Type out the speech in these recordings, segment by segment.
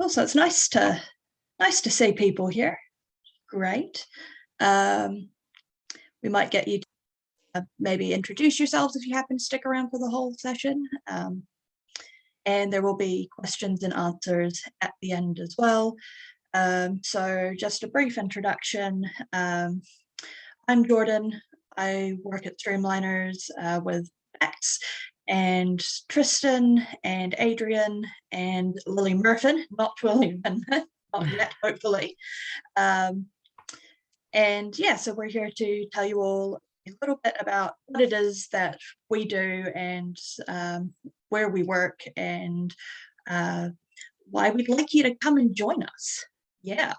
Cool. So it's nice to see people here. Great. We might get you to maybe introduce yourselves if you happen to stick around for the whole session. And there will be questions and answers at the end as well. So just a brief introduction. I'm Jordan. I work at Streamliners with Max and Tristan and Adrian and Lily Murphin, not William, not yet, hopefully. And yeah, so we're here to tell you all a little bit about what it is that we do and where we work and why we'd like you to come and join us. Yeah.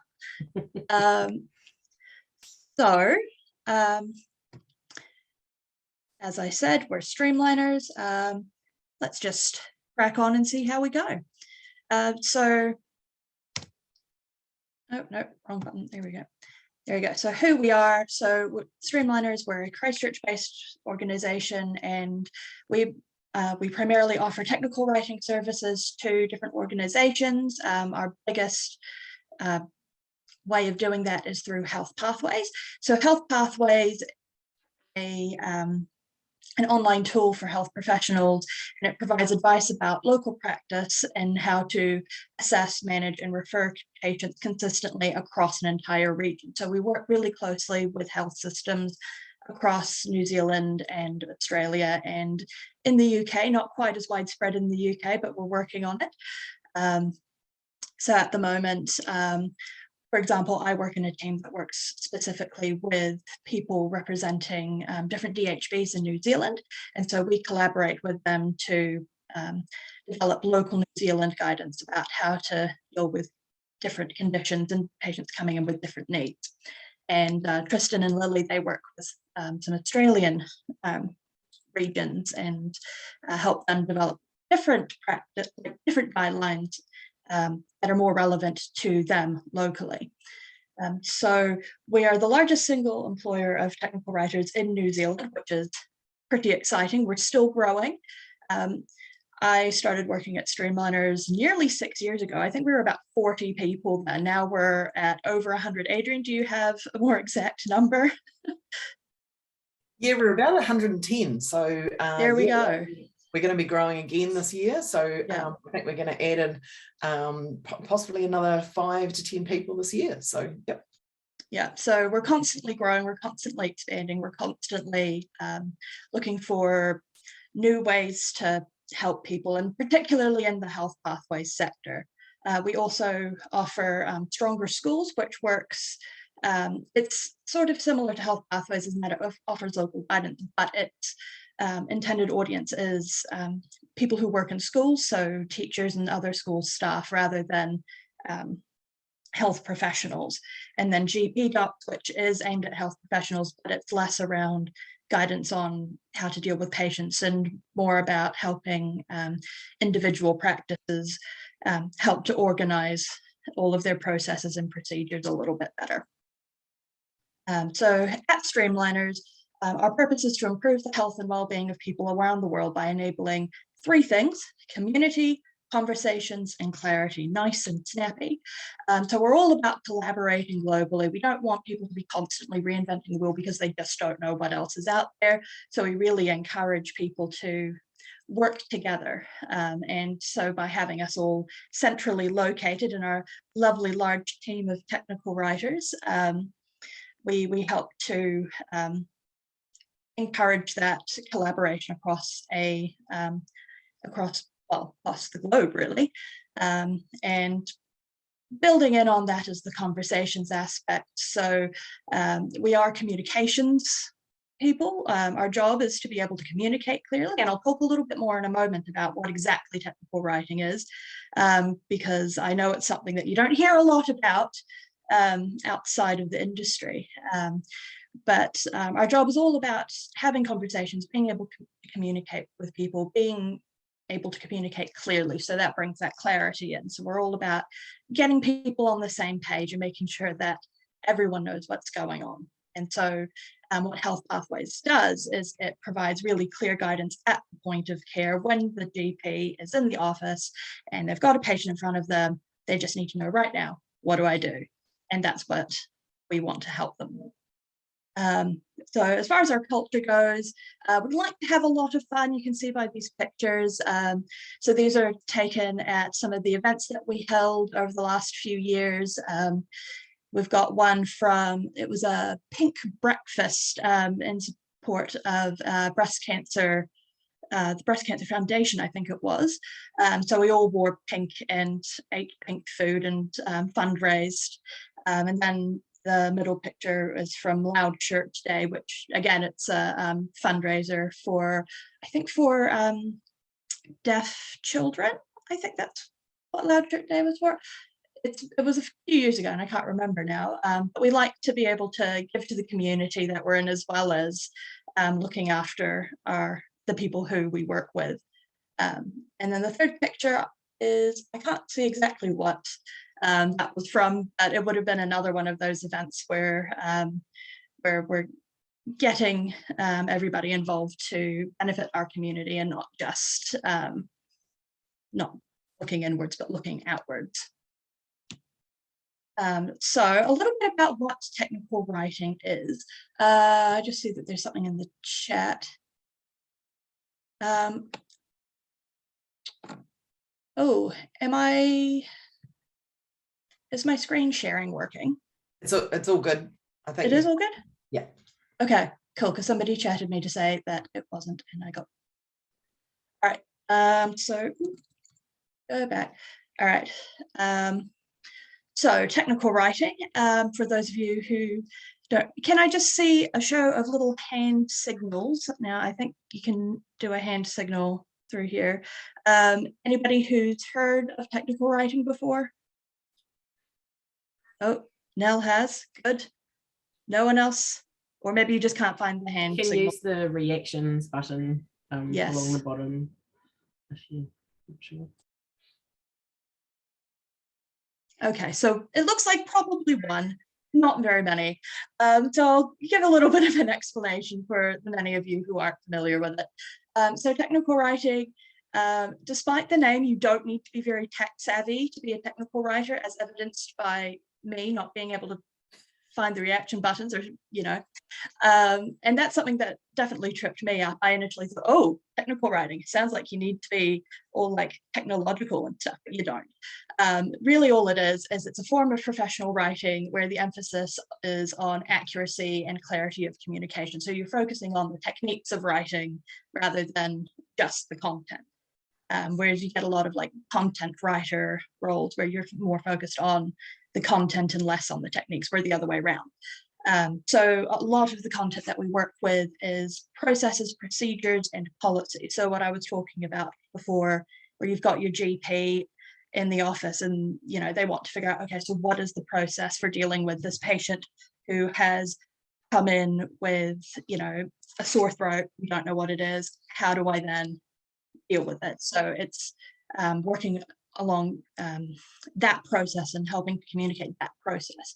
As I said, we're Streamliners. Let's just crack on and see how we go. Oh, no, wrong button. There we go. There you go. So who we are. So Streamliners, we're a Christchurch-based organization, and we primarily offer technical writing services to different organizations. Our biggest way of doing that is through Health Pathways. So Health Pathways, an online tool for health professionals, and it provides advice about local practice and how to assess, manage, and refer patients consistently across an entire region. So we work really closely with health systems across New Zealand and Australia, and in the UK, not quite as widespread in the UK, but we're working on it. So at the moment, for example, I work in a team that works specifically with people representing different DHBs in New Zealand. And so we collaborate with them to develop local New Zealand guidance about how to deal with different conditions and patients coming in with different needs. And Tristan and Lily, they work with some Australian regions and help them develop different practice, different guidelines that are more relevant to them locally. So we are the largest single employer of technical writers in New Zealand, which is pretty exciting. We're still growing. I started working at Streamliners nearly 6 years ago. I think we were about 40 people then. Now we're at over 100. Adrian, do you have a more exact number? Yeah, we're about 110. So there we go. We're going to be growing again this year. So yeah. I think we're going to add in possibly another 5 to 10 people this year. So, yep. Yeah, so we're constantly growing, we're constantly expanding, we're constantly looking for new ways to help people, and particularly in the health pathways sector. We also offer Stronger Schools, which works, it's sort of similar to health pathways in that it offers local guidance, but its intended audience is people who work in schools, so teachers and other school staff, rather than health professionals. And then GP Docs, which is aimed at health professionals, but it's less around guidance on how to deal with patients and more about helping individual practices help to organize all of their processes and procedures a little bit better. So at Streamliners, our purpose is to improve the health and well-being of people around the world by enabling 3 things: community, conversations, and clarity. Nice and snappy. So we're all about collaborating globally. We don't want people to be constantly reinventing the wheel because they just don't know what else is out there. So we really encourage people to work together. And so by having us all centrally located in our lovely large team of technical writers, we help to encourage that collaboration across across the globe, really. And building in on that is the conversations aspect. So we are communications people. Our job is to be able to communicate clearly, and I'll talk a little bit more in a moment about what exactly technical writing is, because I know it's something that you don't hear a lot about outside of the industry. But our job is all about having conversations, being able to communicate with people, being able to communicate clearly. So that brings that clarity in. So we're all about getting people on the same page and making sure that everyone knows what's going on. And so what Health Pathways does is it provides really clear guidance at the point of care when the GP is in the office and they've got a patient in front of them. They just need to know right now, what do I do? And that's what we want to help them with. So as far as our culture goes, we'd like to have a lot of fun. You can see by these pictures. So these are taken at some of the events that we held over the last few years. We've got one from, it was a pink breakfast in support of breast cancer, the Breast Cancer Foundation, I think it was. So we all wore pink and ate pink food and fundraised. And then the middle picture is from Loud Church Day, which again, it's a fundraiser for, I think for deaf children. I think that's what Loud Church Day was for. It was a few years ago and I can't remember now, but we like to be able to give to the community that we're in, as well as looking after the people who we work with. And then the third picture is, I can't see exactly what that was from, but it would have been another one of those events where we're getting everybody involved to benefit our community and not just not looking inwards, but looking outwards. So a little bit about what technical writing is. I just see that there's something in the chat. Oh, is my screen sharing working? It's all good. I think it is all good? Yeah. Okay, cool, because somebody chatted me to say that it wasn't, and I got, all right, so go back. All right, so technical writing, for those of you who don't, can I just see a show of little hand signals? Now, I think you can do a hand signal through here. Anybody who's heard of technical writing before? Oh, Nell has, good. No one else? Or maybe you just can't find the hand You can signal. use the reactions button Yes. along the bottom if you're not sure. Okay, so it looks like probably one, not very many. So I'll give a little bit of an explanation for the many of you who aren't familiar with it. So technical writing, despite the name, you don't need to be very tech savvy to be a technical writer, as evidenced by me not being able to find the reaction buttons, or and that's something that definitely tripped me up. I initially thought, oh, technical writing sounds like you need to be all like technological and stuff, but you don't. Really all it is it's a form of professional writing where the emphasis is on accuracy and clarity of communication. So you're focusing on the techniques of writing rather than just the content. Whereas you get a lot of like content writer roles where you're more focused on the content and less on the techniques. We're the other way around. So a lot of the content that we work with is processes, procedures, and policy. So what I was talking about before, where you've got your GP in the office and, you know, they want to figure out, okay, so what is the process for dealing with this patient who has come in with, you know, a sore throat, we don't know what it is, how do I then deal with it? So it's working along that process and helping to communicate that process.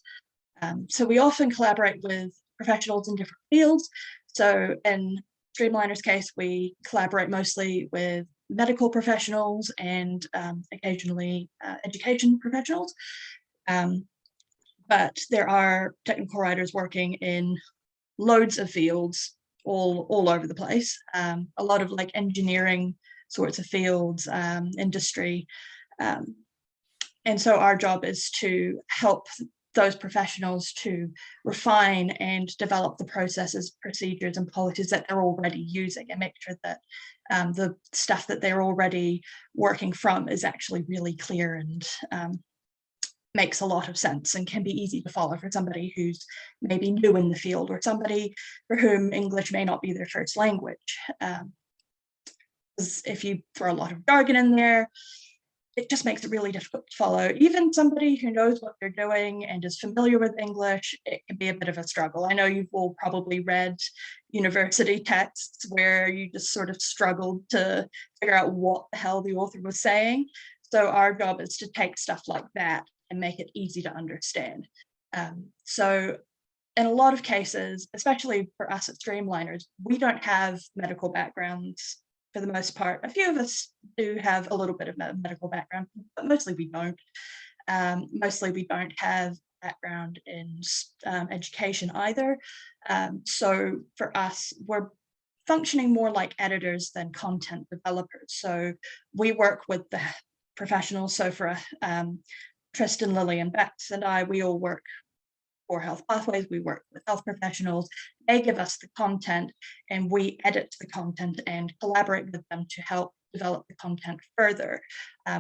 So we often collaborate with professionals in different fields. So in Streamliners' case, we collaborate mostly with medical professionals and occasionally education professionals. But there are technical writers working in loads of fields all over the place. A lot of like engineering sorts of fields, industry. And so our job is to help those professionals to refine and develop the processes, procedures, and policies that they're already using, and make sure that the stuff that they're already working from is actually really clear and makes a lot of sense and can be easy to follow for somebody who's maybe new in the field or somebody for whom English may not be their first language. If you throw a lot of jargon in there, it just makes it really difficult to follow. Even somebody who knows what they're doing and is familiar with English, it can be a bit of a struggle. I know you've all probably read university texts where you just sort of struggled to figure out what the hell the author was saying. So our job is to take stuff like that and make it easy to understand. So in a lot of cases, especially for us at Streamliners, we don't have medical backgrounds for the most part. A few of us do have a little bit of medical background, but mostly we don't. Mostly we don't have background in education either. So for us, we're functioning more like editors than content developers. So we work with the professionals. So for Tristan, Lily, and Bex and I, we all work for Health Pathways. We work with health professionals. They give us the content and we edit the content and collaborate with them to help develop the content further.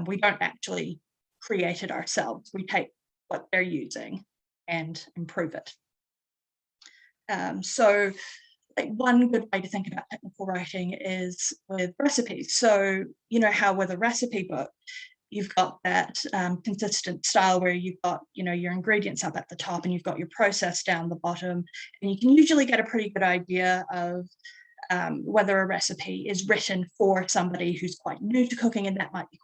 We don't actually create it ourselves. We take what they're using and improve it. So like one good way to think about technical writing is with recipes. So, you know how with a recipe book, you've got that consistent style where you've got, you know, your ingredients up at the top and you've got your process down the bottom. And you can usually get a pretty good idea of whether a recipe is written for somebody who's quite new to cooking, and that might be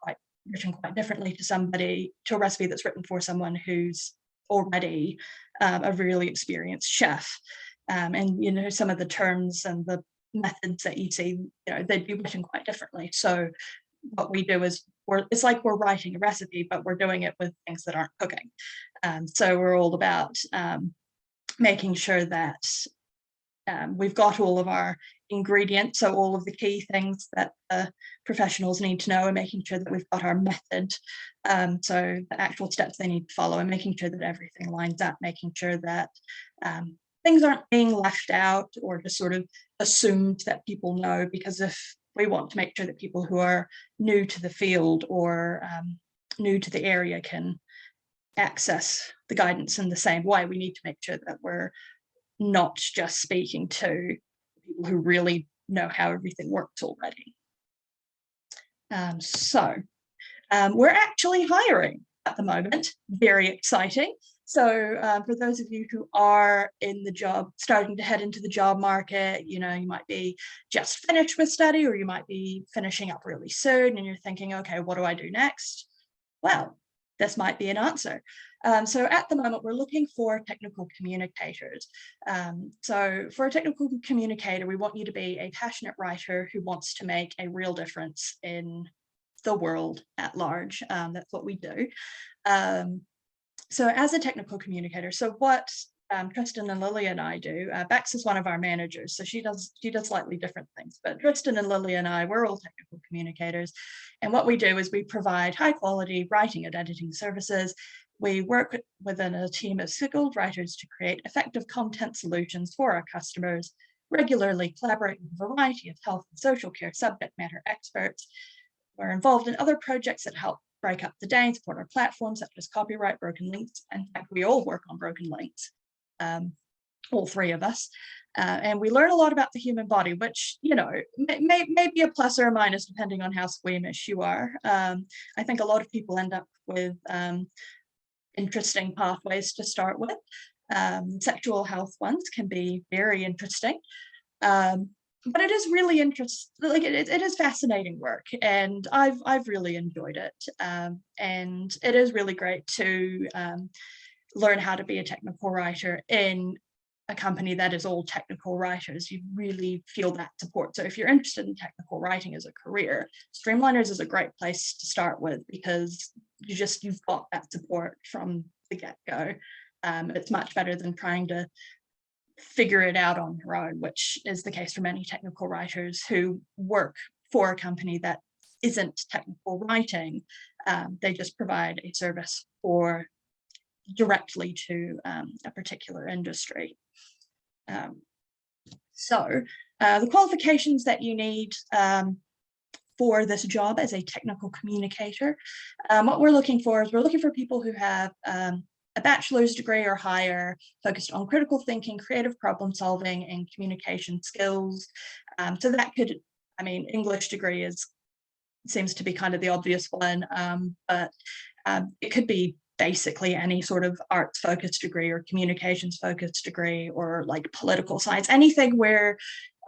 written quite differently to a recipe that's written for someone who's already a really experienced chef. And, you know, some of the terms and the methods that you see, you know, they'd be written quite differently. So what we do is it's like we're writing a recipe, but we're doing it with things that aren't cooking. So we're all about making sure that we've got all of our ingredients, so all of the key things that professionals need to know, and making sure that we've got our method, so the actual steps they need to follow, and making sure that everything lines up, making sure that things aren't being left out or just sort of assumed that people know, because if we want to make sure that people who are new to the field or new to the area can access the guidance in the same way, we need to make sure that we're not just speaking to people who really know how everything works already. So we're actually hiring at the moment, very exciting. So for those of you who are in the job, starting to head into the job market, you know, you might be just finished with study, or you might be finishing up really soon and you're thinking, okay, what do I do next? Well, this might be an answer. So at the moment, we're looking for technical communicators. So for a technical communicator, we want you to be a passionate writer who wants to make a real difference in the world at large. That's what we do. So as a technical communicator, so what Tristan and Lily and I do, Bex is one of our managers, so she does slightly different things, but Tristan and Lily and I, we're all technical communicators. And what we do is we provide high quality writing and editing services. We work within a team of skilled writers to create effective content solutions for our customers, regularly collaborate with a variety of health and social care subject matter experts. We're involved in other projects that help break up the day and support our platforms such as copyright, broken links. In fact, we all work on broken links, all three of us. And we learn a lot about the human body, which, you know, may be a plus or a minus depending on how squeamish you are. I think a lot of people end up with interesting pathways to start with. Sexual health ones can be very interesting. But it is really interesting, like it is fascinating work, and I've really enjoyed it. And it is really great to learn how to be a technical writer in a company that is all technical writers. You really feel that support. So if you're interested in technical writing as a career, Streamliners is a great place to start with, because you've got that support from the get-go. It's much better than trying to figure it out on your own, which is the case for many technical writers who work for a company that isn't technical writing. They just provide a service directly to a particular industry. So the qualifications that you need for this job as a technical communicator, what we're looking for people who have a bachelor's degree or higher, focused on critical thinking, creative problem solving, and communication skills. So that could, I mean, English degree seems to be kind of the obvious one, but it could be basically any sort of arts focused degree or communications focused degree, or like political science, anything where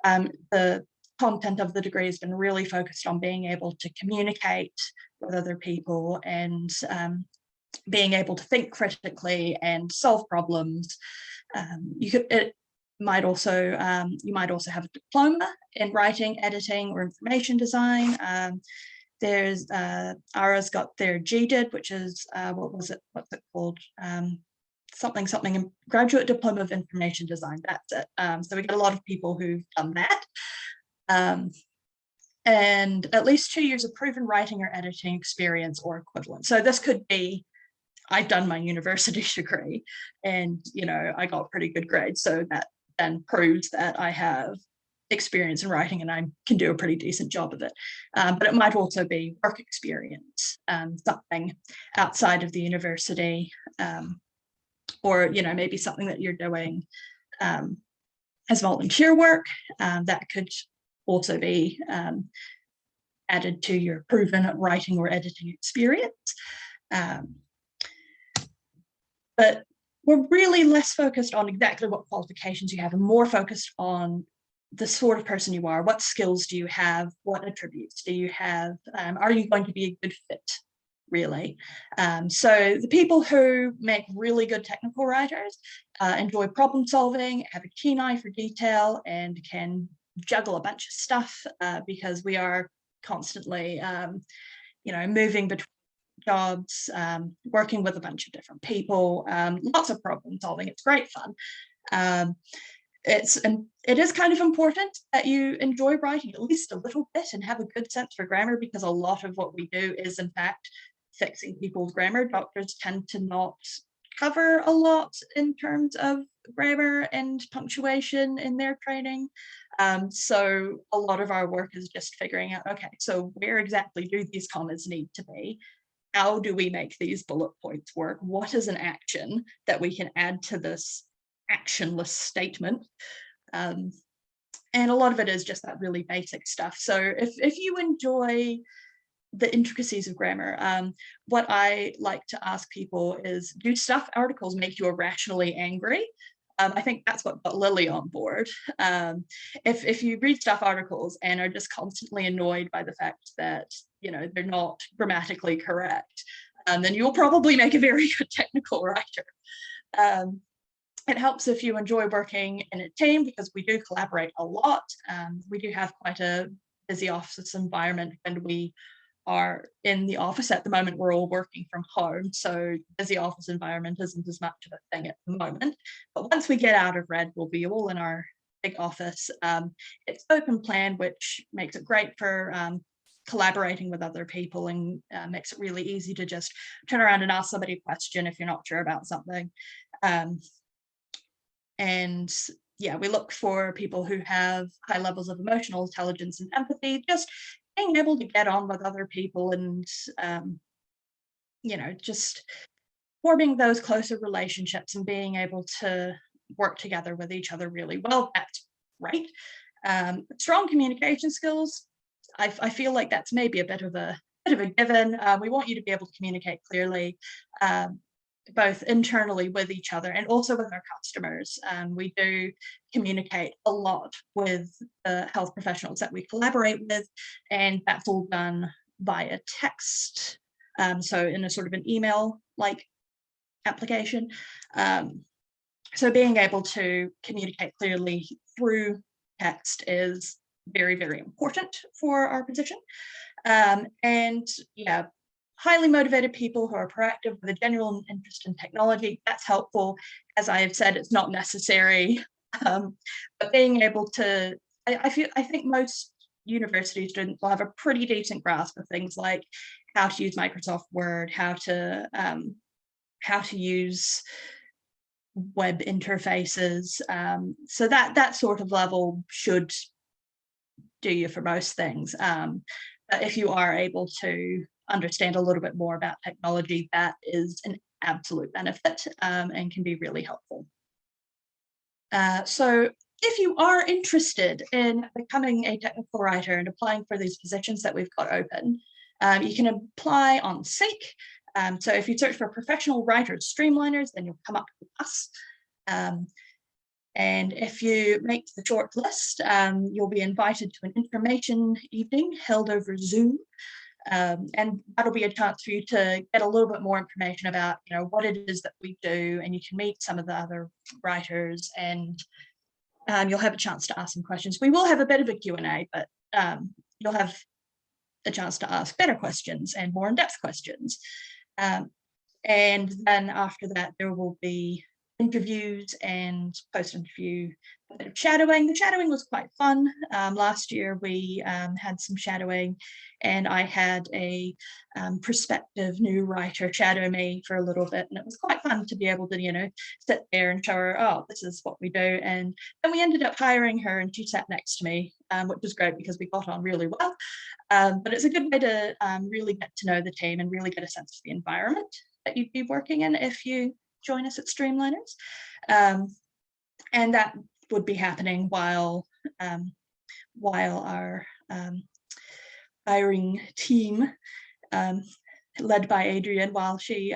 the content of the degree has been really focused on being able to communicate with other people and being able to think critically and solve problems. You might also have a diploma in writing, editing, or information design. There's Ara's got their GDID, which is what's it called? Something graduate diploma of information design. That's it. So we get a lot of people who've done that. And at least 2 years of proven writing or editing experience or equivalent. So this could be, I've done my university degree and, you know, I got pretty good grades. So that then proves that I have experience in writing and I can do a pretty decent job of it. But it might also be work experience, something outside of the university, or, you know, maybe something that you're doing as volunteer work. That could also be added to your proven writing or editing experience. But we're really less focused on exactly what qualifications you have and more focused on the sort of person you are. What skills do you have? What attributes do you have? Are you going to be a good fit, really? So the people who make really good technical writers enjoy problem solving, have a keen eye for detail, and can juggle a bunch of stuff because we are constantly, you know, moving between jobs, working with a bunch of different people, lots of problem solving. It's great fun. It is kind of important that you enjoy writing at least a little bit and have a good sense for grammar, because a lot of what we do is in fact fixing people's grammar. Doctors tend to not cover a lot in terms of grammar and punctuation in their training. So a lot of our work is just figuring out, okay, so where exactly do these commas need to be? How do we make these bullet points work? What is an action that we can add to this actionless statement? And a lot of it is just that really basic stuff. So if you enjoy the intricacies of grammar, what I like to ask people is, do stuff articles make you irrationally angry? I think that's what got Lily on board. If you read stuff articles and are just constantly annoyed by the fact that, you know, they're not grammatically correct, then you'll probably make a very good technical writer. It helps if you enjoy working in a team, because we do collaborate a lot. We do have quite a busy office environment, and we are in the office at the moment. We're all working from home, so busy office environment isn't as much of a thing at the moment. But once we get out of Red, we'll be all in our big office. It's open plan, which makes it great for collaborating with other people, and makes it really easy to just turn around and ask somebody a question if you're not sure about something. And yeah, we look for people who have high levels of emotional intelligence and empathy, just being able to get on with other people and, you know, just forming those closer relationships and being able to work together with each other really well. That's great. Strong communication skills. I feel like that's maybe a bit of a given. We want you to be able to communicate clearly, both internally with each other and also with our customers. We do communicate a lot with the health professionals that we collaborate with, and that's all done via text. So in a sort of an email-like application. So being able to communicate clearly through text is very, very important for our position. And yeah, highly motivated people who are proactive with a genuine interest in technology, that's helpful. As I have said, it's not necessary, but being able to, I think most university students will have a pretty decent grasp of things like how to use Microsoft Word, how to use web interfaces. So that sort of level should do you for most things. But if you are able to understand a little bit more about technology, that is an absolute benefit, and can be really helpful. So if you are interested in becoming a technical writer and applying for these positions that we've got open, you can apply on Seek. So if you search for professional writers Streamliners, then you'll come up with us. And if you make the short list, you'll be invited to an information evening held over Zoom. And that'll be a chance for you to get a little bit more information about, you know, what it is that we do, and you can meet some of the other writers, and you'll have a chance to ask some questions. We will have a bit of a Q&A, but you'll have a chance to ask better questions and more in-depth questions. And then after that, there will be interviews and post-interview bit of shadowing. The shadowing was quite fun. Last year we had some shadowing, and I had a prospective new writer shadow me for a little bit, and it was quite fun to be able to, you know, sit there and show her, oh, this is what we do. And then we ended up hiring her, and she sat next to me, which was great because we got on really well. But it's a good way to really get to know the team and really get a sense of the environment that you'd be working in if you join us at Streamliners. And that would be happening while our hiring team, led by Adrian, while she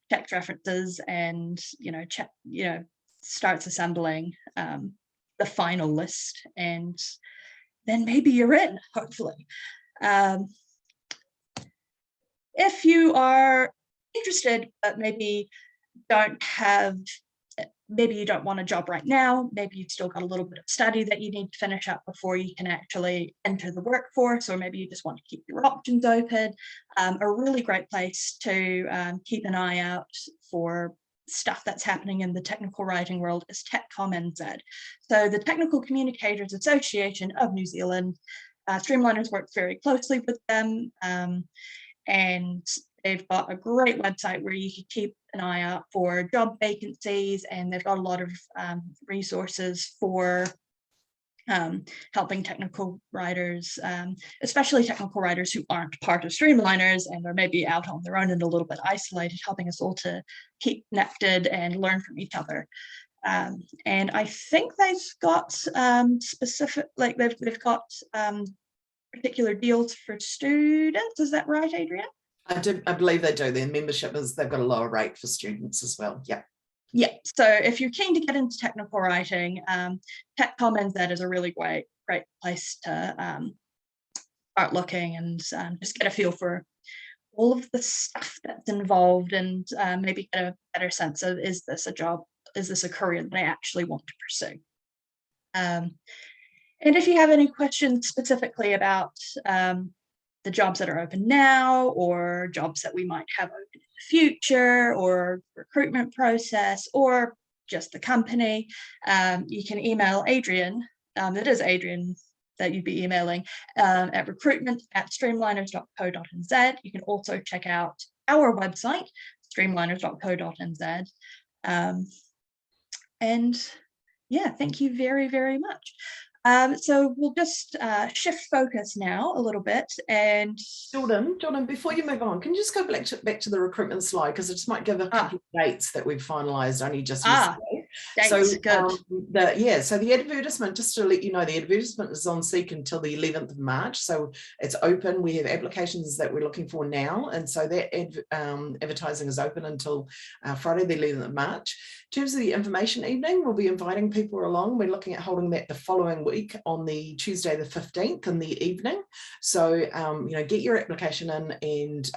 checks references and starts assembling the final list, and then maybe you're in, hopefully. If you are interested but maybe maybe you don't want a job right now, maybe you've still got a little bit of study that you need to finish up before you can actually enter the workforce, or maybe you just want to keep your options open, a really great place to keep an eye out for stuff that's happening in the technical writing world is TechComNZ. So the Technical Communicators Association of New Zealand, Streamliners works very closely with them, and they've got a great website where you can keep an eye out for job vacancies, and they've got a lot of resources for helping technical writers, especially technical writers who aren't part of Streamliners and are maybe out on their own and a little bit isolated, helping us all to keep connected and learn from each other. And I think they've got specific, like they've got particular deals for students. Is that right, Adrian? I believe they do. Their membership they've got a lower rate for students as well. Yeah. Yeah. So if you're keen to get into technical writing, TechComNZ is a really great place to start looking and just get a feel for all of the stuff that's involved, and maybe get a better sense of, is this a job? Is this a career that I actually want to pursue? And if you have any questions specifically about the jobs that are open now, or jobs that we might have open in the future, or recruitment process, or just the company, you can email Adrian. It is Adrian that you'd be emailing at recruitment@streamliners.co.nz. You can also check out our website, streamliners.co.nz. And yeah, thank you very, very much. So we'll just shift focus now a little bit. And Jordan, before you move on, can you just go back to the recruitment slide, because it just might give a couple of dates that we've finalised only just yesterday. Dates, so good. So the advertisement, just to let you know, the advertisement is on Seek until the 11th of March. So it's open. We have applications that we're looking for now, and so that advertising is open until Friday the 11th of March. In terms of the information evening, we'll be inviting people along. We're looking at holding that the following week on the Tuesday the 15th in the evening. So get your application in, and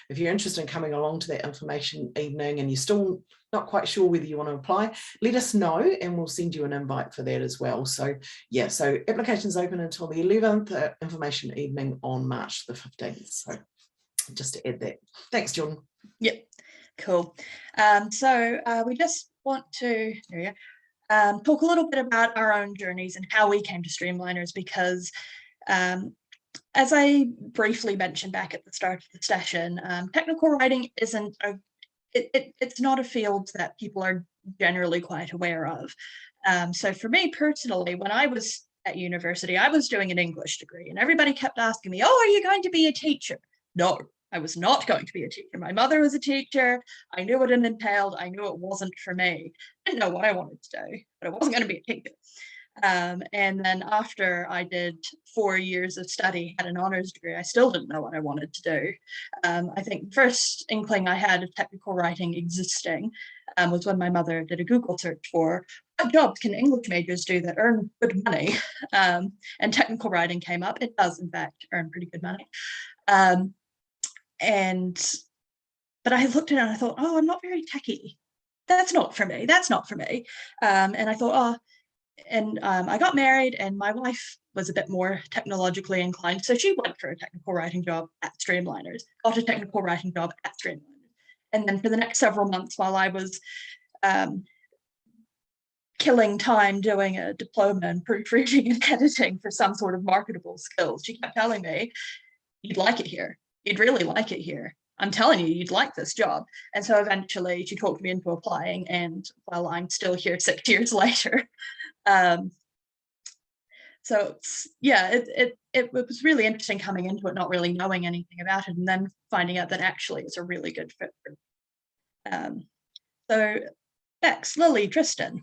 if you're interested in coming along to that information evening and you're still not quite sure whether you want to apply, let us know and we'll send you an invite for that as well. So yeah, so applications open until the 11th, information evening on March the 15th. So just to add that. Thanks, Jordan. Yep, cool. So we just want to talk a little bit about our own journeys and how we came to Streamliners, because as I briefly mentioned back at the start of the session, technical writing isn't it's not a field that people are generally quite aware of. So for me personally, when I was at university, I was doing an English degree, and everybody kept asking me, oh, are you going to be a teacher? No, I was not going to be a teacher. My mother was a teacher. I knew what it entailed. I knew it wasn't for me. I didn't know what I wanted to do, but I wasn't going to be a teacher. And then after I did 4 years of study, had an honours degree, I still didn't know what I wanted to do. I think the first inkling I had of technical writing existing was when my mother did a Google search for what jobs can English majors do that earn good money, and technical writing came up. It does, in fact, earn pretty good money. But I looked at it and I thought, oh, I'm not very techie. That's not for me. That's not for me. And I thought, oh, I got married, and my wife was a bit more technologically inclined. So she went for a technical writing job at Streamliners, got a technical writing job at Streamliners. And then for the next several months, while I was killing time doing a diploma in proofreading and editing for some sort of marketable skills, she kept telling me, you'd like it here. You'd really like it here. I'm telling you, you'd like this job. And so eventually she talked me into applying, and while I'm still here 6 years later. So yeah, it was really interesting coming into it, not really knowing anything about it, and then finding out that actually it's a really good fit for me. So Bex, Lily, Tristan,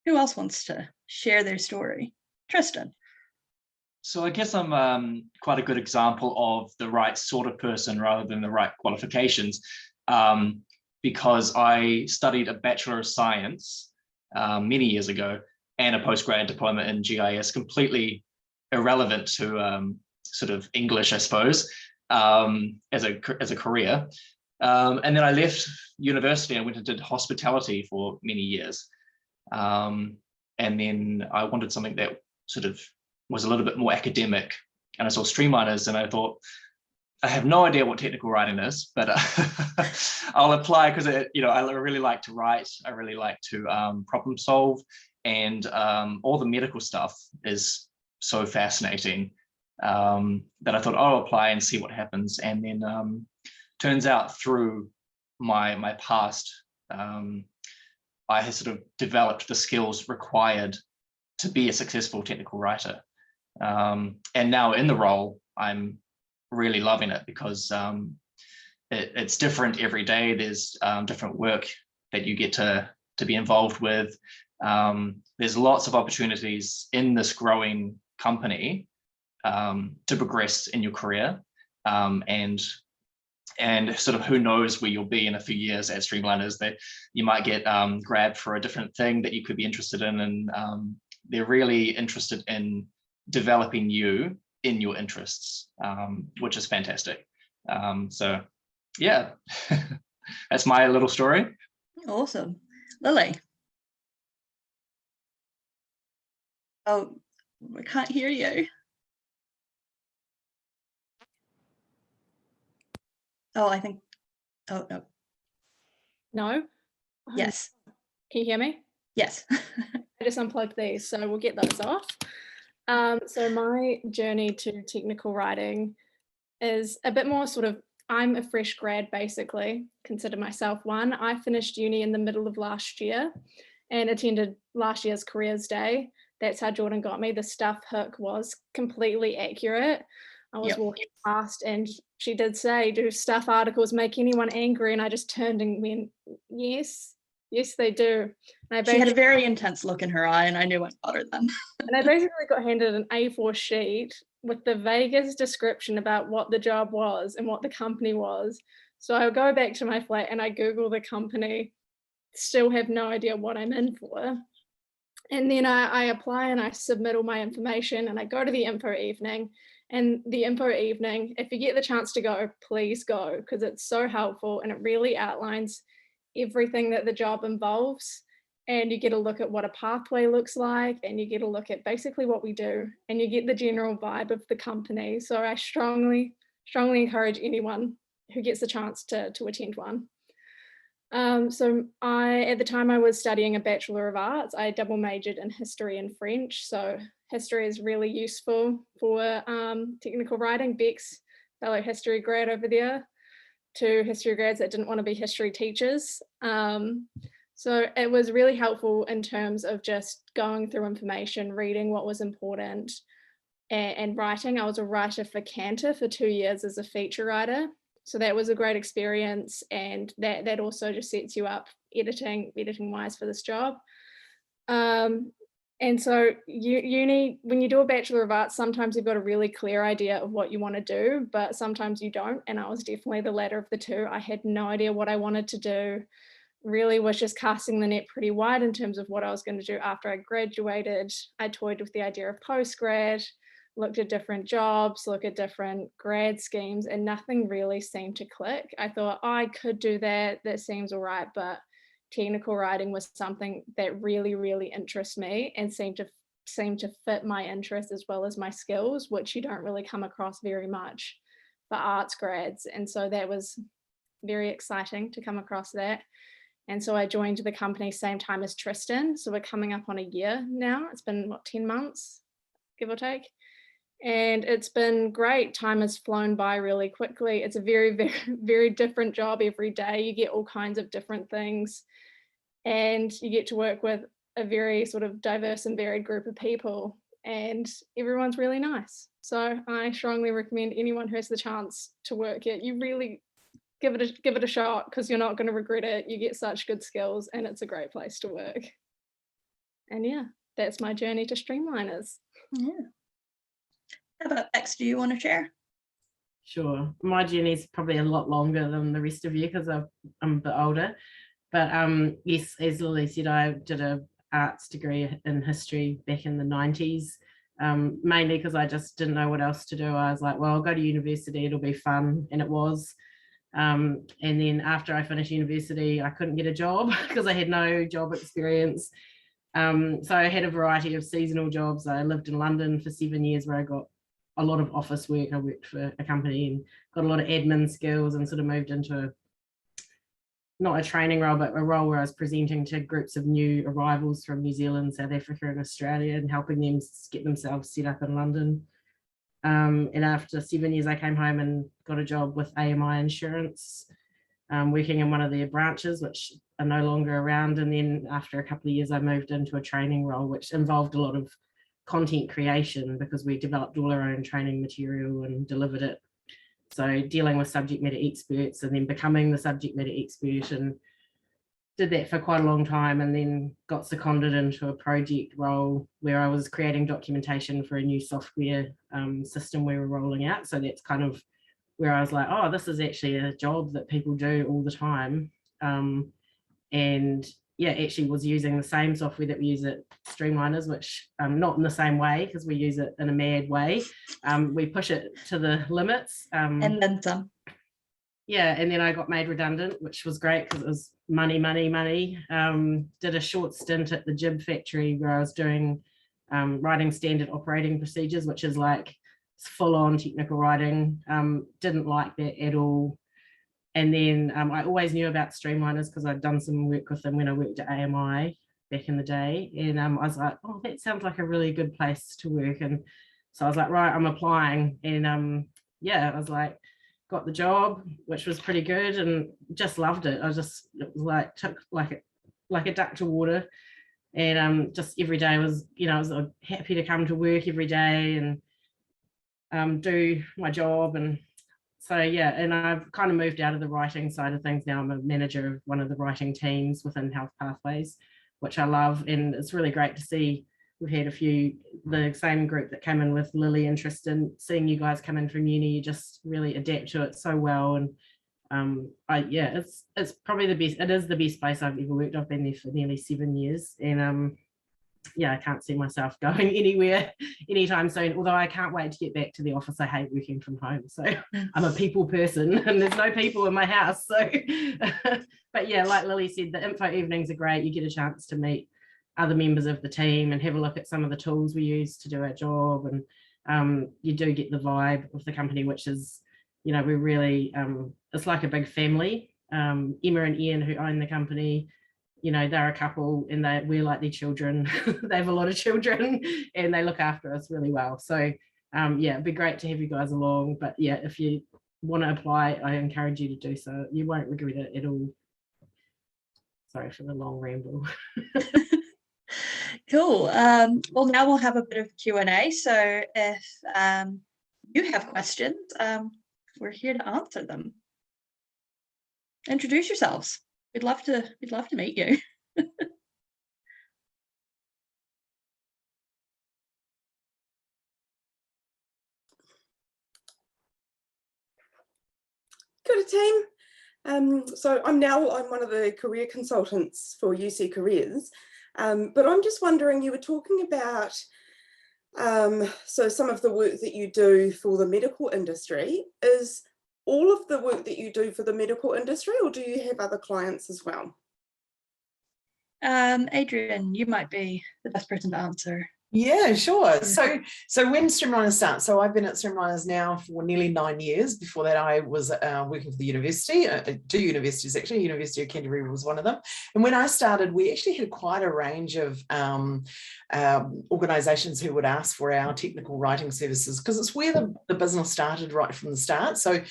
who else wants to share their story? Tristan. So I guess I'm quite a good example of the right sort of person rather than the right qualifications, because I studied a Bachelor of Science many years ago and a postgrad diploma in GIS, completely irrelevant to sort of English, I suppose, as a career. And then I left university and went and did hospitality for many years. And then I wanted something that sort of was a little bit more academic, and I saw Streamliners and I thought, I have no idea what technical writing is, but I'll apply because I really like to write. I really like to problem solve, and all the medical stuff is so fascinating that I thought, oh, I'll apply and see what happens. And then turns out through my past, I had sort of developed the skills required to be a successful technical writer. And now in the role, I'm really loving it because it's different every day. There's different work that you get to be involved with. There's lots of opportunities in this growing company to progress in your career, and sort of who knows where you'll be in a few years at Streamliners. That you might get grabbed for a different thing that you could be interested in, and they're really interested in developing you in your interests, which is fantastic. So yeah, that's my little story. Awesome. Lily. Oh, I can't hear you. Oh, I think, oh, no. No? Yes. Can you hear me? Yes. I just unplugged these, so we'll get those off. So my journey to technical writing is a bit more sort of, I'm a fresh grad, basically, consider myself one. I finished uni in the middle of last year and attended last year's careers day. That's how Jordan got me. The stuff hook was completely accurate. I was walking past and she did say, do stuff articles make anyone angry? And I just turned and went, yes, they do. And She had a very intense look in her eye, and I knew I got her then. And I basically got handed an A4 sheet with the vaguest description about what the job was and what the company was. So I'll go back to my flat and I Google the company, still have no idea what I'm in for. And then I apply and I submit all my information and I go to the info evening. And the info evening, if you get the chance to go, please go, because it's so helpful and it really outlines everything that the job involves. And you get a look at what a pathway looks like, and you get a look at basically what we do, and you get the general vibe of the company. So I strongly encourage anyone who gets the chance to attend one. So at the time I was studying a Bachelor of Arts, I double majored in history and French. So history is really useful for technical writing. Bex, fellow history grad over there, to history grads that didn't want to be history teachers. So it was really helpful in terms of just going through information, reading what was important, and writing. I was a writer for Cantor for 2 years as a feature writer. So that was a great experience, and that also just sets you up editing wise for this job. And so uni, when you do a Bachelor of Arts, sometimes you've got a really clear idea of what you want to do, but sometimes you don't. And I was definitely the latter of the two. I had no idea what I wanted to do. Really was just casting the net pretty wide in terms of what I was going to do after I graduated. I toyed with the idea of postgrad, looked at different jobs, looked at different grad schemes, and nothing really seemed to click. I thought, oh, I could do that. That seems all right, but technical writing was something that really, really interests me and seemed to fit my interests as well as my skills, which you don't really come across very much for arts grads. And so that was very exciting to come across that. And so I joined the company same time as Tristan. So we're coming up on a year now. It's been, what, 10 months, give or take. And it's been great. Time has flown by really quickly. It's a very, very, very different job every day. You get all kinds of different things. And you get to work with a very sort of diverse and varied group of people. And everyone's really nice. So I strongly recommend anyone who has the chance to work here, you really give it a shot, because you're not going to regret it. You get such good skills and it's a great place to work. And yeah, that's my journey to Streamliners. Yeah. How about Bex, do you want to share? Sure. My journey is probably a lot longer than the rest of you because I'm a bit older. But yes, as Lily said, I did an arts degree in history back in the 90s, mainly because I just didn't know what else to do. I was like, well, I'll go to university, it'll be fun. And it was. And then after I finished university, I couldn't get a job because I had no job experience. So I had a variety of seasonal jobs. I lived in London for 7 years where I got a lot of office work. I worked for a company and got a lot of admin skills, and sort of moved into not a training role, but a role where I was presenting to groups of new arrivals from New Zealand, South Africa and Australia, and helping them get themselves set up in London. And after 7 years, I came home and got a job with AMI Insurance, working in one of their branches, which are no longer around. And then after a couple of years, I moved into a training role, which involved a lot of content creation because we developed all our own training material and delivered it. So dealing with subject matter experts and then becoming the subject matter expert, and did that for quite a long time, and then got seconded into a project role where I was creating documentation for a new software system we were rolling out. So that's kind of where I was like, oh, this is actually a job that people do all the time. And yeah, actually was using the same software that we use at Streamliners, which not in the same way because we use it in a mad way. We push it to the limits. And then some. Yeah, and then I got made redundant, which was great because it was money. Did a short stint at the Jib factory where I was doing writing standard operating procedures, which is like full-on technical writing. Didn't like that at all. And then I always knew about Streamliners because I'd done some work with them when I worked at AMI back in the day. And I was like, oh, that sounds like a really good place to work. And so I was like, right, I'm applying. And yeah, I was like, got the job, which was pretty good, and just loved it. It was like, took like a duck to water. And just every day was, I was happy to come to work every day and do my job. And so, yeah, and I've kind of moved out of the writing side of things now. I'm a manager of one of the writing teams within Health Pathways, which I love. And it's really great to see we've had the same group that came in with Lily and Tristan, seeing you guys come in from uni, you just really adapt to it so well. And yeah, it's probably the best. It is the best place I've ever worked. I've been there for nearly 7 years. And yeah, I can't see myself going anywhere anytime soon, although I can't wait to get back to the office. I hate working from home. So I'm a people person and there's no people in my house. So, but yeah, like Lily said, the info evenings are great. You get a chance to meet other members of the team and have a look at some of the tools we use to do our job. And you do get the vibe of the company, which is, we're really, it's like a big family. Emma and Ian, who own the company, they're a couple and we're like their children. They have a lot of children and they look after us really well. So yeah, it'd be great to have you guys along. But yeah, if you want to apply, I encourage you to do so. You won't regret it at all. Sorry for the long ramble. Cool. Well, now we'll have a bit of Q&A. So if you have questions, we're here to answer them. Introduce yourselves. We'd love to meet you. Good team. So I'm one of the career consultants for UC Careers, but I'm just wondering, you were talking about so some of the work that you do for the medical industry. Is all of the work that you do for the medical industry, or do you have other clients as well? Adrian, you might be the best person to answer. Yeah, sure. So when Streamliners started, so I've been at Streamliners now for nearly 9 years. Before that, I was working for the university, 2 universities actually. University of Canterbury was one of them. And when I started, we actually had quite a range of organisations who would ask for our technical writing services, because it's where the business started right from the start. So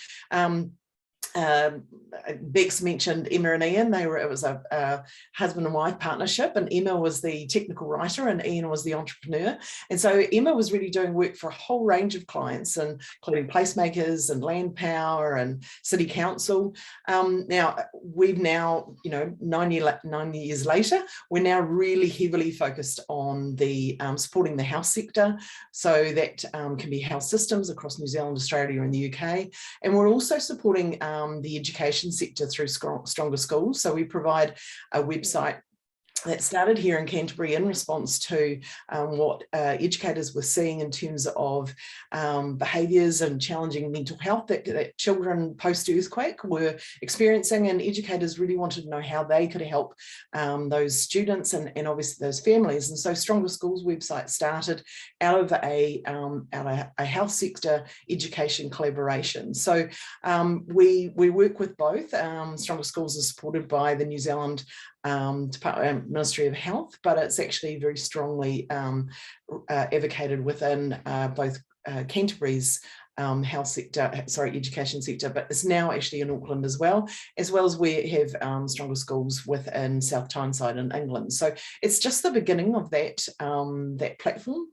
Bex mentioned Emma and Ian. It was a husband and wife partnership, and Emma was the technical writer and Ian was the entrepreneur. And so Emma was really doing work for a whole range of clients, including placemakers and land power and city council. Now we've now, 9 years later, we're now really heavily focused on the supporting the health sector. So that can be health systems across New Zealand, Australia and the UK. And we're also supporting the education sector through Stronger Schools. So we provide a website that started here in Canterbury in response to what educators were seeing in terms of behaviours and challenging mental health that children post-earthquake were experiencing, and educators really wanted to know how they could help those students and obviously those families. And so Stronger Schools website started out of a health sector education collaboration. So we work with both. Stronger Schools is supported by the New Zealand Ministry of Health, but it's actually very strongly advocated within both Canterbury's education sector, but it's now actually in Auckland as well as we have Stronger Schools within South Tyneside in England. So it's just the beginning of that platform.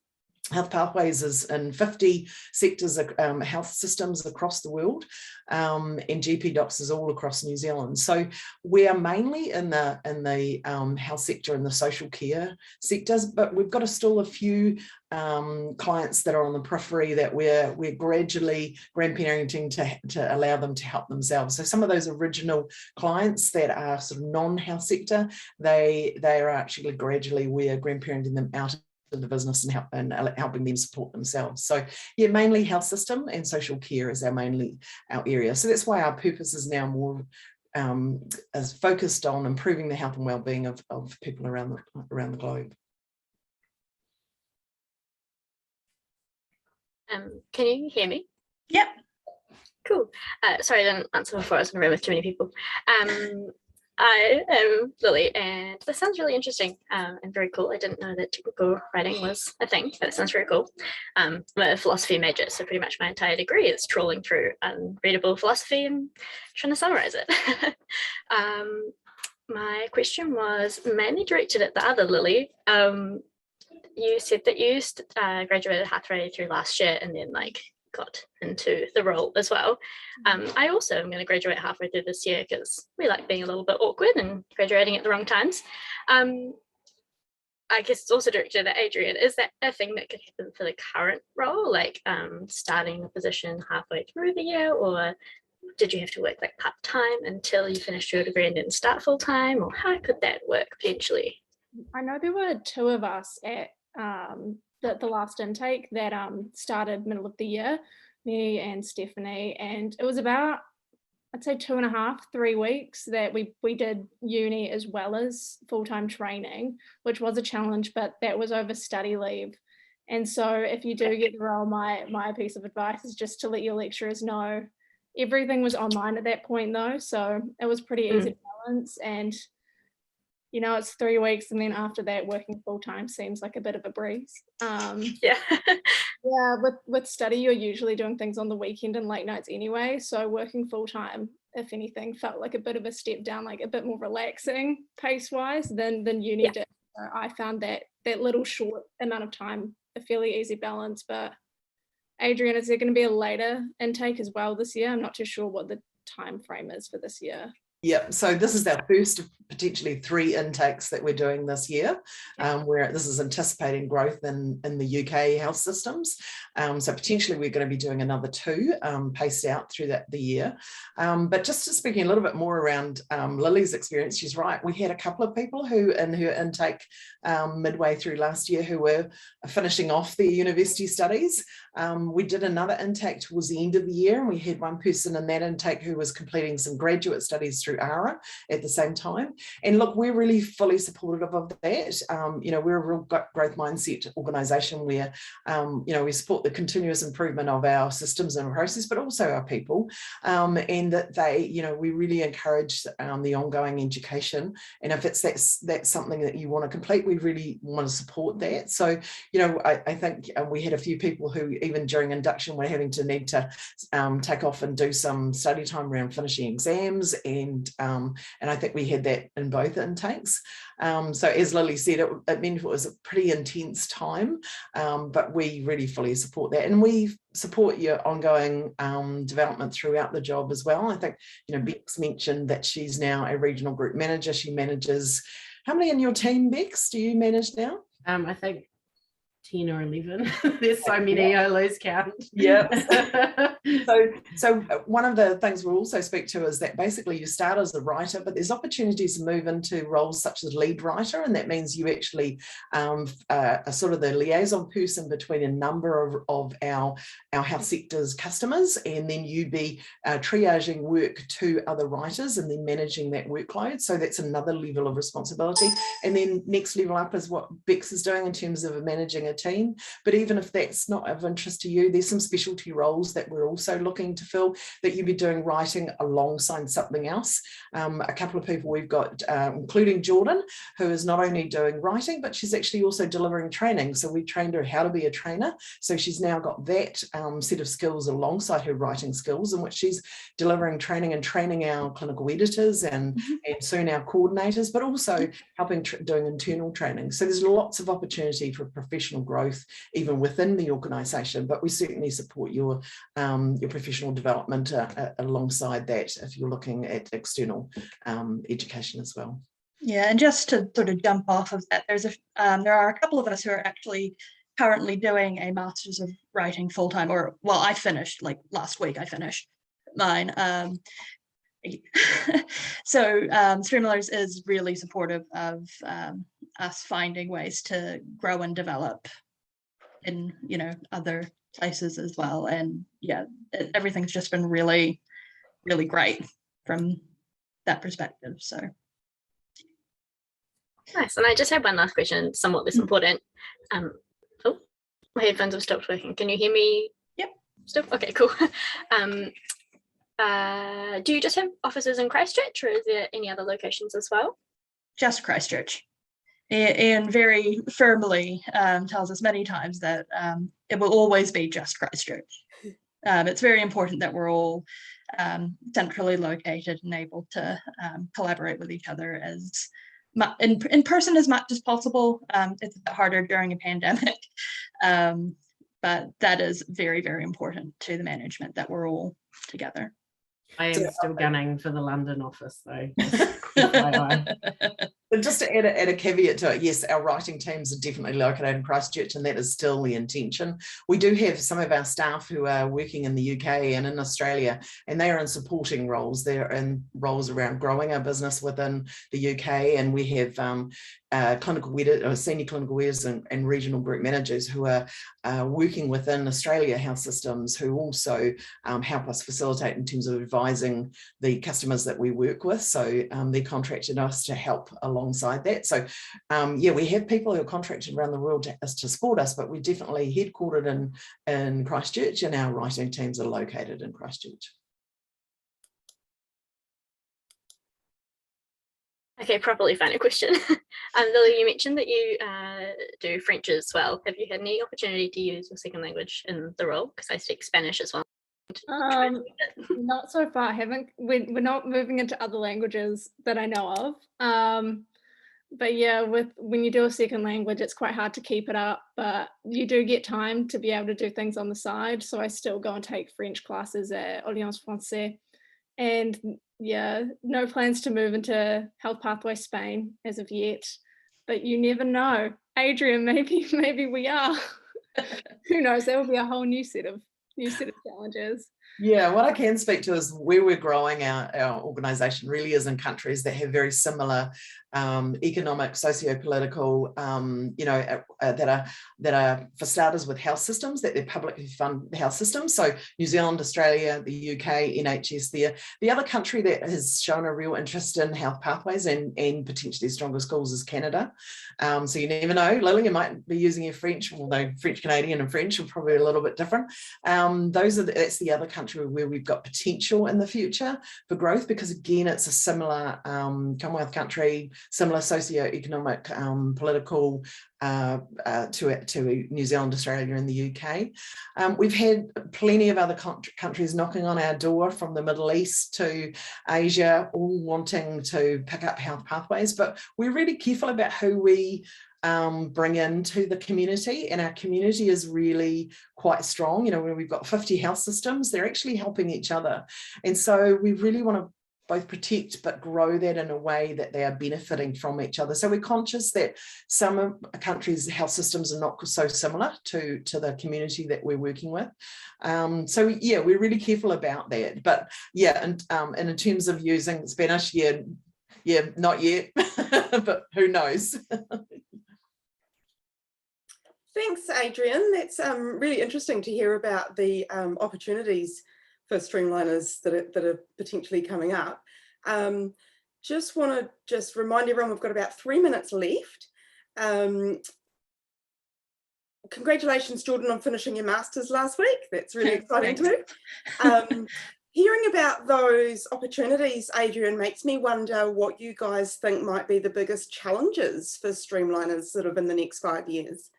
Health Pathways is in 50 sectors, health systems across the world, and GP docs is all across New Zealand. So we are mainly in the health sector and the social care sectors, but we've got still a few clients that are on the periphery that we're gradually grandparenting to allow them to help themselves. So some of those original clients that are sort of non-health sector, they are actually gradually, we're grandparenting them out of the business and helping them support themselves. So yeah, mainly health system and social care is our area. So that's why our purpose is now more as focused on improving the health and well-being of people around the globe. Can you hear me? Yep. Cool. Sorry, I didn't answer before. I was in a room with too many people. I am Lily, and this sounds really interesting and very cool. I didn't know that technical writing was a thing. That sounds very cool. I'm a philosophy major, so pretty much my entire degree is trawling through unreadable philosophy and trying to summarize it. My question was mainly directed at the other Lily. You said that you graduated halfway through last year and then got into the role as well. I also am going to graduate halfway through this year because we like being a little bit awkward and graduating at the wrong times. I guess it's also directed at Adrian. Is that a thing that could happen for the current role, starting a position halfway through the year, or did you have to work part-time until you finished your degree and then start full-time, or how could that work potentially? I know there were 2 of us at the last intake that started middle of the year, me and Stephanie, and it was about, I'd say 2.5, 3 weeks that we did uni as well as full-time training, which was a challenge, but that was over study leave. And so if you do get the role, my piece of advice is just to let your lecturers know. Everything was online at that point though, so it was pretty easy to balance, and it's 3 weeks, and then after that working full-time seems like a bit of a breeze. Yeah. Yeah, with study you're usually doing things on the weekend and late nights anyway, so working full-time, if anything, felt like a bit of a step down, like a bit more relaxing pace-wise than uni did. So I found that little short amount of time a fairly easy balance. But Adrian, is there going to be a later intake as well this year? I'm not too sure what the time frame is for this year. Yeah, so this is our first of potentially 3 intakes that we're doing this year, where this is anticipating growth in the UK health systems. So potentially we're going to be doing another 2 paced out through the year. But just speaking a little bit more around Lily's experience, she's right. We had a couple of people who in her intake midway through last year who were finishing off their university studies. We did another intake towards the end of the year, and we had one person in that intake who was completing some graduate studies through ARA at the same time. And look, we're really fully supportive of that. You know, we're a real growth mindset organisation where, you know, we support the continuous improvement of our systems and processes, but also our people, and that they, you know, we really encourage the ongoing education. And if it's that's something that you want to complete, we really want to support that. So, you know, I think we had a few people who even during induction were having to need to take off and do some study time around finishing exams, and I think we had that in both intakes. So as Lily said, it meant it was a pretty intense time, but we really fully support that, and we support your ongoing development throughout the job as well. I think, you know, Bex mentioned that she's now a regional group manager. She manages, how many in your team, Bex, do you manage now? I think 10 or 11. There's so many, I lose count. Yeah. So one of the things we'll also speak to is that basically you start as a writer, but there's opportunities to move into roles such as lead writer, and that means you actually are sort of the liaison person between a number of our health sector's customers, and then you be triaging work to other writers and then managing that workload. So that's another level of responsibility. And then next level up is what Bex is doing in terms of managing a team. But even if that's not of interest to you, there's some specialty roles that we're also looking to fill that you'd be doing writing alongside something else. A couple of people we've got, including Jordan, who is not only doing writing, but she's actually also delivering training. So we trained her how to be a trainer. So she's now got that set of skills alongside her writing skills, in which she's delivering training and training our clinical editors and soon our coordinators, but also helping doing internal training. So there's lots of opportunity for professional growth even within the organisation, but we certainly support your professional development alongside that if you're looking at external education as well. Yeah, and just to sort of jump off of that, there are a couple of us who are actually currently doing a Masters of Writing full-time, or well, I finished like last week. I finished mine. So Streamliners is really supportive of us finding ways to grow and develop in, you know, other places as well. And yeah, everything's just been really, really great from that perspective. So nice. And I just have one last question, somewhat less important. Oh, my headphones have stopped working. Can you hear me? Yep. Still? Okay, cool. Do you just have offices in Christchurch, or is there any other locations as well? Just Christchurch. And very firmly tells us many times that it will always be just Christchurch. It's very important that we're all centrally located and able to collaborate with each other as in person as much as possible. It's a bit harder during a pandemic, but that is very, very important to the management that we're all together. I am still gunning for the London office though. But just to add a caveat to it, yes, our writing teams are definitely located in Christchurch, and that is still the intention. We do have some of our staff who are working in the UK and in Australia, and they are in supporting roles. They're in roles around growing our business within the UK, and we have clinical editors, senior clinical editors and regional group managers who are working within Australia health systems, who also help us facilitate in terms of advising the customers that we work with. So they contracted us to help alongside that. So yeah, we have people who are contracted around the world to support us, but we're definitely headquartered in Christchurch, and our writing teams are located in Christchurch. Okay, properly final question. Lily, you mentioned that you do French as well. Have you had any opportunity to use your second language in the role? Because I speak Spanish as well. Not so far. We're not moving into other languages that I know of. But yeah, when you do a second language, it's quite hard to keep it up, but you do get time to be able to do things on the side. So I still go and take French classes at Alliance Française. And yeah, no plans to move into Health Pathway Spain as of yet, but you never know. Adrian, maybe we are. Who knows? That will be a whole new set of new set of challenges. Yeah, what I can speak to is where we're growing our organisation really is in countries that have very similar economic, socio-political, that are for starters with health systems, that they're publicly funded health systems. So New Zealand, Australia, the UK, NHS there. The other country that has shown a real interest in health pathways and potentially stronger schools is Canada. So you never know, Lily, you might be using your French, although French Canadian and French are probably a little bit different. That's the other country where we've got potential in the future for growth, because again, it's a similar Commonwealth country, similar socio-economic, political to New Zealand, Australia and the UK. We've had plenty of other countries knocking on our door, from the Middle East to Asia, all wanting to pick up health pathways, but we're really careful about who we bring into the community, and our community is really quite strong. You know, when we've got 50 health systems, they're actually helping each other, and so we really want to both protect but grow that in a way that they are benefiting from each other. So we're conscious that some of a country's health systems are not so similar to the community that we're working with. So yeah, we're really careful about that. But yeah, and in terms of using Spanish, yeah, not yet, but who knows? Thanks, Adrian. That's really interesting to hear about the opportunities for Streamliners that are potentially coming up. Just want to remind everyone we've got about 3 minutes left. Congratulations, Jordan, on finishing your Masters last week. That's really exciting too. Hearing about those opportunities, Adrian, makes me wonder what you guys think might be the biggest challenges for Streamliners sort of in the next 5 years.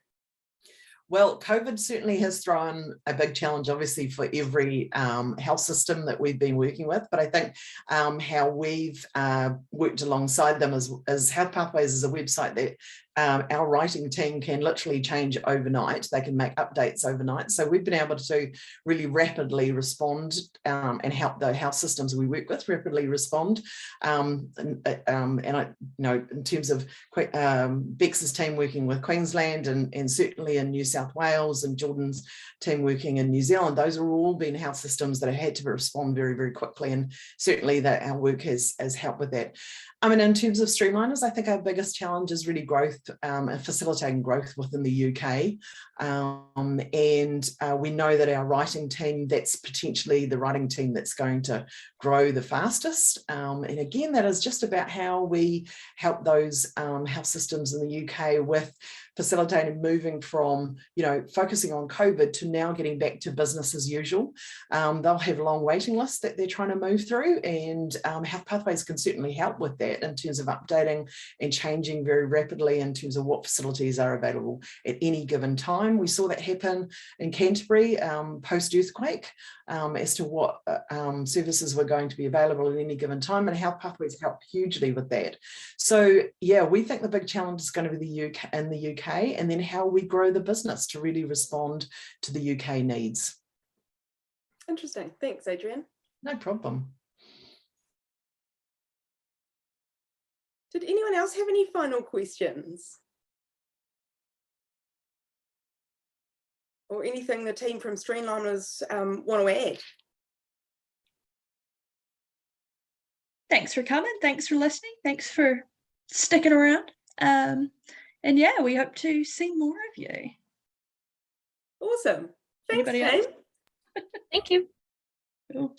Well, COVID certainly has thrown a big challenge, obviously, for every health system that we've been working with. But I think how we've worked alongside them is Health Pathways is a website that our writing team can literally change overnight. They can make updates overnight. So we've been able to really rapidly respond and help the health systems we work with rapidly respond. And I know in terms of Bex's team working with Queensland and certainly in New South Wales, and Jordan's team working in New Zealand, those are all been health systems that have had to respond very, very quickly. And certainly that our work has helped with that. I mean, in terms of Streamliners, I think our biggest challenge is really growth and facilitating growth within the UK. And we know that our writing team, that's potentially the writing team that's going to grow the fastest. And again, that is just about how we help those health systems in the UK with facilitating moving from, focusing on COVID to now getting back to business as usual. They'll have long waiting lists that they're trying to move through, and Health Pathways can certainly help with that in terms of updating and changing very rapidly in terms of what facilities are available at any given time. We saw that happen in Canterbury post-earthquake as to what services were going to be available at any given time, and Health Pathways helped hugely with that. So yeah, we think the big challenge is going to be the UK, and then how we grow the business to really respond to the UK needs. Interesting. Thanks, Adrian. No problem. Did anyone else have any final questions? Or anything the team from Streamliners want to add? Thanks for coming. Thanks for listening. Thanks for sticking around. And yeah, we hope to see more of you. Awesome. Thanks, Anybody team. else? Thank you. Cool.